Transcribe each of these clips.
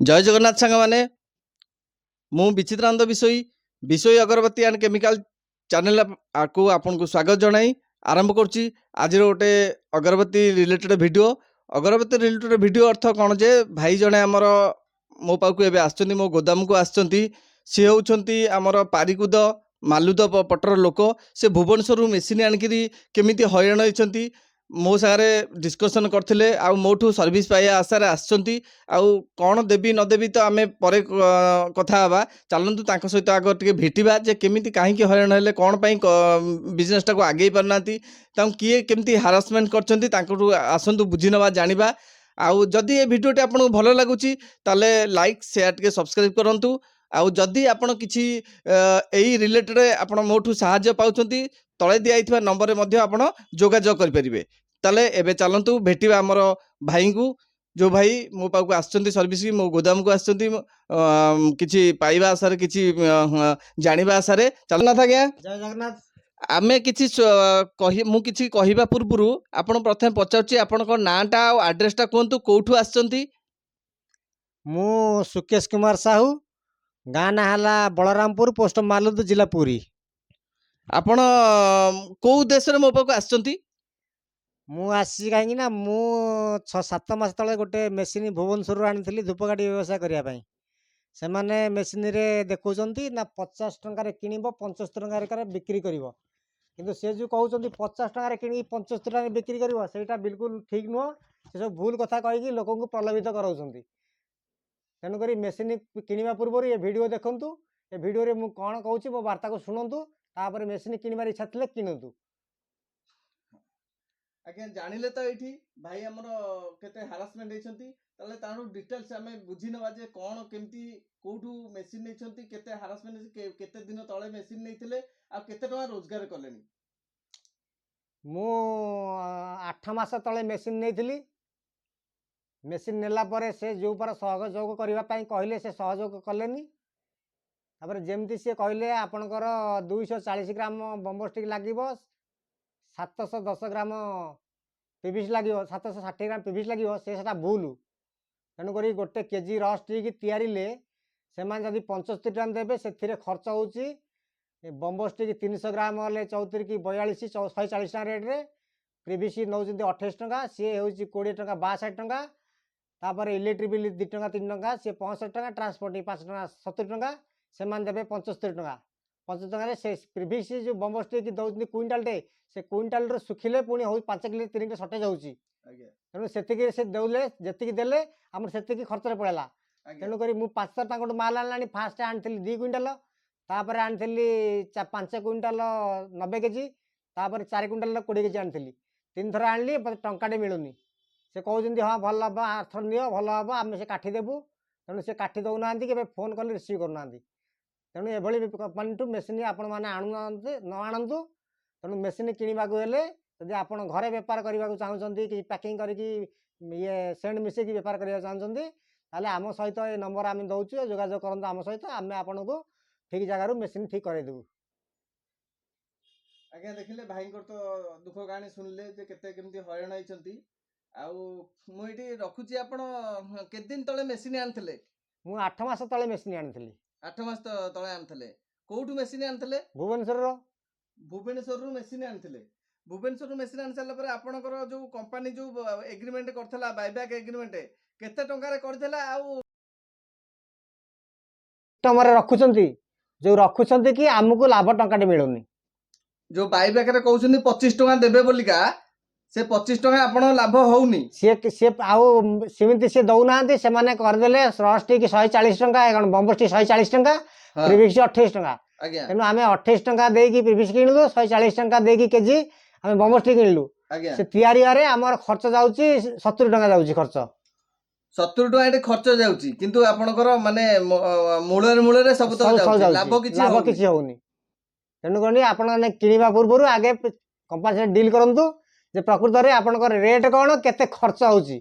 जय जगन्नाथ सांग मैंने मु विचित्रानंद विषय विषय अगरबत्ती एंड केमिकल चैनल को आपन को स्वागत जनाई आरंभ करुच्ची। आज गोटे अगरबत्ती रिलेटेड वीडियो अगरबत्ती रिलेटेड वीडियो अर्थ कौन जे भाई जने आमर मो पाक एवं मो गोदाम को आसछंती सी होउछंती आमर पारिकुद मालुद पटर लोक से भुवनेश्वर मेसीन आनिकी केमिति हईराण होती मो सारे डिस्कसन करथिले आ मोठू सर्विस पाइया आशार आसछंती आउ कौन देवी नदेवी तो आमे परे कथा हवा चलतु तांको सहित आग टिके भेटिबा जे केमिति काहींकि हईराण हेले कौन पई बिजनेस टाको आगे पारनाती किए केमिति हारासमेंट करछंती तांको आसंतु बुझी नवा जानिबा। आउ जदि ये वीडियोटी आपको भल लगुची ताले लाइक शेयर टिके सब्सक्राइब करंतु। आउ जदि आपण किछि एई रिलेटेड आपण मोठू सहाय्य पाउछंती तळे दिया नंबर में आप जोगाजोग करें। ताले एबे चलतु भेटिबा आमर भाई को जो भाई मो पाक आसछंती सर्विस मो गोदाम को आसछंती किछि पाइबा आशारे किछि जानिबा आशारे चलनाथ आज्ञा जय जगन्नाथ। आमे किछि मु किछि कहिबा पूर्वरु आपण प्रथम पचारुछि आपनक नाटा आ एड्रेसटा कोंतु कोठु आसछंती। मु सुकेश कुमार साहू गाँ ना हला बलरामपुर पोस्ट मालुद जिला पुरी। आपण को उद्देश्य रे मो पाक आसछंती? मु आसी कहीं ना मु 6-7 मास तले गोटे मेसीन भुवनेश्वर आनी धूपकाठी व्यवसाय करने से माने मेसीन रे देखुंती ना 50 टंकार किणव 75 टंकार बिक्री कर किंतु से जो कहते 50 टंकार कि 75 टंकार बिक्री कर सेटा बिल्कुल ठीक नुह। से सब भूल कथा कहीकि लोक प्रलोभित कराउछंती। तेणुक मेसीन किणवा पूर्व ये वीडियो देखु ए वीडियो रे मु कौन कहूँ मो वार्ता को शुणु तापर मेसीन किणवार इच्छा थे किणतु। आज्ञा जानिले तो ये भाई आमर केते हारासमेंट होती ताले तानु डिटेल्स आमे बुझी नवा जे कोन केमती कोठू मेसिन नेछंती केते हारासमेंट केते दिन तळे मेसिन नेथिले आ केते टका रोजगार कलेनी। मु 8 मास तळे मेसीन नेथिली। मेसीन नेला परे से जो पर सहयोग करबा पई कहले से सहयोग कलेनी। तापर जेमती से कहले आपनकर 240 ग्राम बम्बो स्टिक लागिवो 710 ग्राम पीवीसी लगे 760 ग्राम पीवीसी लगे सेटा भूल। तेणुक गोटे केजी रस स्टिक तैयारी से जदि 75 टका देवे से खर्च होची बम्बो स्टिक 300 ग्राम हेल्ले 34 कि 42 140 टका रेट्रे पीवीसी नौ 28 टका सी हूँ 20 टका 62 टका। तापर इलेक्ट्रिक बिल 2 टका 3 टका सी 65 टका ट्रांसपोर्ट 5 टका 70 टका से देवे 75 टका 75 टका से पीवीसी जो बम्बो स्टिक दौरान क्विंटालटे से क्विंटाल सुखिले पुणी हो 5 किलो 3 किलो सटेज होची। तेणु से दौले जी देले आम से खर्च पड़ेगा। तेणुक मु 500 टका माल आनी फास्ट आनी 2 क्विंटाल तापर आनी 5 क्विंटाल 90 केजी तापर 4 क्विंटाल 20 केजी आनी 3 थर आनी टंकाटे मिलूनी। से कहते हाँ भल हम आर्थर नियो भल हम आम से काठी देबू। तेणु से काठी दौना कि फोन कले रिसीव करना। तेणु ये कंपनी मेसीन आपण मैंने आणु न आणतु। तेणु मेसीन किणवा जब आप घरे बेपार करने को चाहते कि पैकिंग करके ये सेंड मिसेक बेपार करने चाहते ताले आम सहित ये नंबर आम दौचु जोगाजोग करते आम सहित आम आपन को ठीक जगार मेसीन ठीक करदेबू। आज्ञा देखिले भाई तो दुख कहानी शुणिले केते केमती हईराण होती मुझे रखुची आपण केते दिन तले मेसीन आनथिले? मु 8 मास तले मेसीन आनी 8 मास तले आनथिले। कोठू मेसीन आनथिले? भुवनेश्वर रु मेसीन आनथिले। भुवनेश्वर मेसीन आन साला परे आपनकर जो कंपनी जो एग्रीमेंट करथला बायबैक एग्रीमेंट केते टंका रे करथला आउ टमरे रखुचंती जो रखुचंती कि हमको लाभ टंकाटे मिलुनी। जो बायबैक रे कहउछंती 25 टका देबे बोलिका से 25 टका आपण लाभ होउनी। से आउ सिमिति से दौनांती से माने कर देले रस्टिक 140 टका एगण बम्बो स्टिक 140 टका पीवीसी 28 टका। तेणु आम 28 टका देकी पीवीसी किणलु 140 टका देकी केजी आम बम्बो स्टिक किणलु। से तैयारी आमर खर्च जाउची 70 टका जाउची खर्च 70 टका एटे खर्च जाउची किंतु आपनकर माने मूଳରେ सब तो जाउची लाभ किछि होउनी। तेणु कनी आपण किणवा पूर्व आगे कंपनी से डील करंतु जे प्रकृत रे आपनकर रेट कौन केते खर्च होउची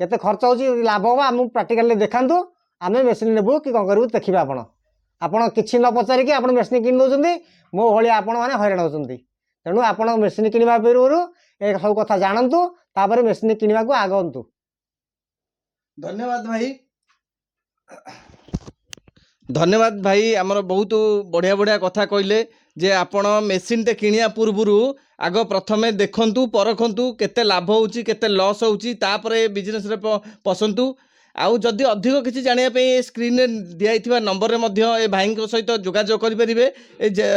केते खर्च होउची लाभ हो आम प्रैक्टिकल देखांतु आम मेसीन नेबू कि कौन करू देखिबा आपण आपण किछि न पचारि कि आपण मेसीन किन दउचंदी मो भली आपण माने हैरान होउचंदी। तेणु आपण मेसीन किणवा पूर्व ए सब कथा जानंतु तापर मेसीन किणवा को आगंतु। धन्यवाद भाई। धन्यवाद भाई आमर बहुत बढ़िया बढ़िया कथा कहले जे आपण मेसीन टे किनिया पूर्वरु आग प्रथमे देखंतु परखंतु केते लाभ होउची केते लॉस होउची तापरे बिजनेस रे पसंतु आउ जदि अधिक किसी जानिया पे स्क्रीन रे दियाइथिबा नंबर रे मध्य ए भाई सहित जोगाजोग करि परिबे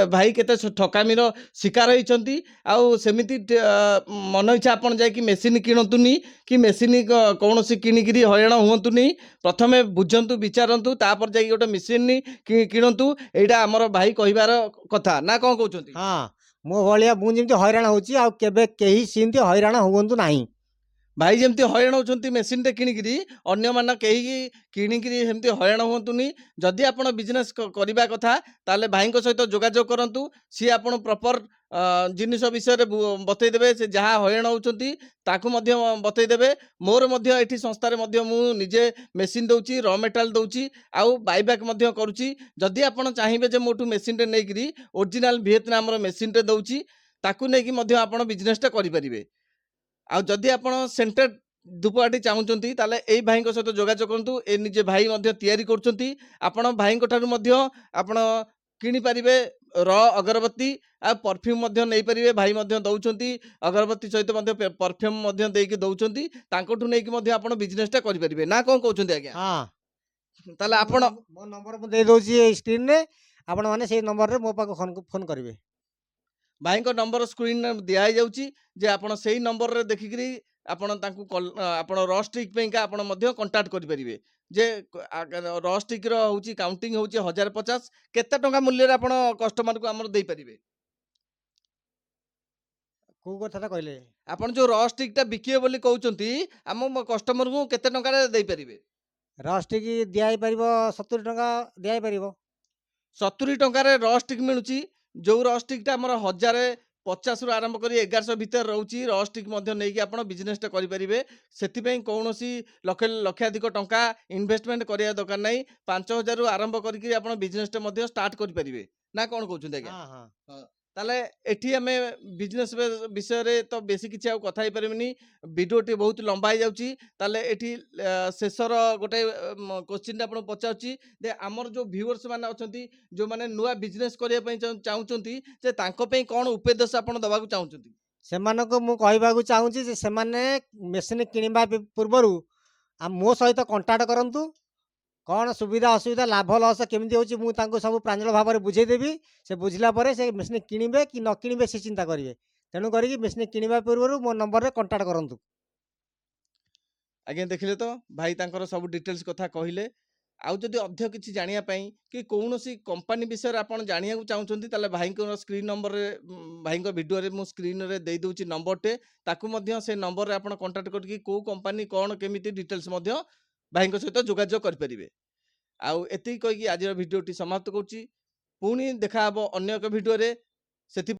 भाई केते ठकामीर शिकार होइचंती आउ सेमिति मन इच्छा आपण जाय कि मेसीन किणतुनी कि मेसीन कौनसी किणिकी हईराण हुंतुनी प्रथमे बुझंतु विचारंतु तापर जाई गोटे मेसीन किणतु एटा आमर भाई कहिबार कथा ना कौन कहउचंती हाँ मो भाया मुझे हईराण होची आ केबे केही सेमती हईराण हुअंतु नाही। भाई जमती हईराण होचंती मेसीन टे किणिकी अन्य मान कहीं किणिकी हेमती हईराण हुंतुनी जदि आपण बिजनेस करबा कथा ताले भाई सहित जोगाजोग करंतु सी आपण प्रॉपर जिनिस विषय बतई देबे से जहाँ हईराण होचंती ताकू मध्य बतई देबे मोर मध्य एठी संस्था रे मध्य मु निजे मेसीन दउची रॉ मेटेरियल दउची आउ बायबैक मध्य करूची जदि आपण चाहिबे जे मोटू मेसीन टे नेकरी ओरिजिनल वियतनाम रो मेसीन टे दउची ताकू नेकी मध्य आपण बिजनेस टा करि परिबे आउ जदि आपण सेंटेड धूपकाठी चाहूँगी ताले एई भाई सहित जोगाजोग करंतु ए निजे भाई मध्य तैयारी करछंती आपण भाई ठारू मध्य आपण किनि परिबे र अगरबत्ती आ परफ्यूम मध्य नै परिबे भाई मध्य दउछंती अगरबत्ती सहित मध्य परफ्यूम मध्य देकी दउछंती तांकोठु नेकी मध्य आपण बिजनेस टा करि परिबे ना कोन कहउछंती आज्ञा हाँ ताले आपण मो नंबर मु दे दोची स्क्रीन रे आपण माने से नंबर रे मो पाक फोन करिवे। भाई नंबर स्क्रीन दिया जाउची जे आपण सेही नंबर रे देखिकरी आपण तांकू आपण र स्टिक पेका आपण मध्य कांटेक्ट करि परिबे जे र स्टिक रो होची काउंटिंग होची 1050 केते टंका मूल्य रे आपण कस्टमर को हमर देई परिबे को कथाटा कहले आपण जो र स्टिक टा बिकिए बोली कहउचंती हम कस्टमर को केते टंका रे देई परिबे रस्टिक दिया पारिबो 70 टंका दिया पारिबो 70 टंका रे र स्टिक मिलुची जो र स्टिक टा हमर 1050 रु आरंभ करी 1100 भीतर रहउची र स्टिक मध्य नै कि आपण बिजनेस टा करि परिबे सेति पई कोनोसी लक्षाधिक टंका इन्वेस्टमेंट करिया दरकार नै 5000 रु आरंभ करी आपण बिजनेस टा मध्य स्टार्ट करि परिबे ना कोन कहउछन आज्ञा हाँ हाँ ताले एठी हमें बिजनेस विषय रे तो बेसी किछि आ कथा ही परमिनी वीडियो टी बहुत लंबा ही जाउची ताले एठी शेषर गोटे क्वेश्चन आपण पचाउची जे हमर जो व्यूअर्स माने अछंती जो माने नुवा बिजनेस करिया पई चाहउचंती जे तांको पई कोन उपदेश आपण दबाकू चाहउचंती सेमानको मु कहबाकू चाहूची जे सेमाने मेसिन किनिबा पूर्वरु आ मो सहित कांटेक्ट करंतु कौन सुविधा असुविधा लाभ लस केमती होची मु तांको सब प्रांजल भाव में बुझे देबी से बुझला परे से मेसिन किनिबे कि न किनिबे से चिंता करिवे तेणु करी मेसिन किनिबा पूर्वरु मो नंबर रे कांटेक्ट करंतु। आज्ञा देखिले तो भाई तांकर सब डिटेल्स कथा कहिले आउ जदि अध्य किछि जानिया पई कि कोनोसी कंपनी विषय रे आपण जानिया को चाहउचंती ताले भाई को स्क्रीन नंबर रे भाई को वीडियो रे मु स्क्रीन रे देई दोची नंबर टे ताकू मध्य से नंबर रे आपण कांटेक्ट करके को कंपनी कोन केमिति डिटेल्स मध्य भाई को सहित जोगाजोग कर परिबे आउ एति कहि कि आज वीडियो टी समाप्त करछि पुनी देखा हबो अन्य एक वीडियो रे सेति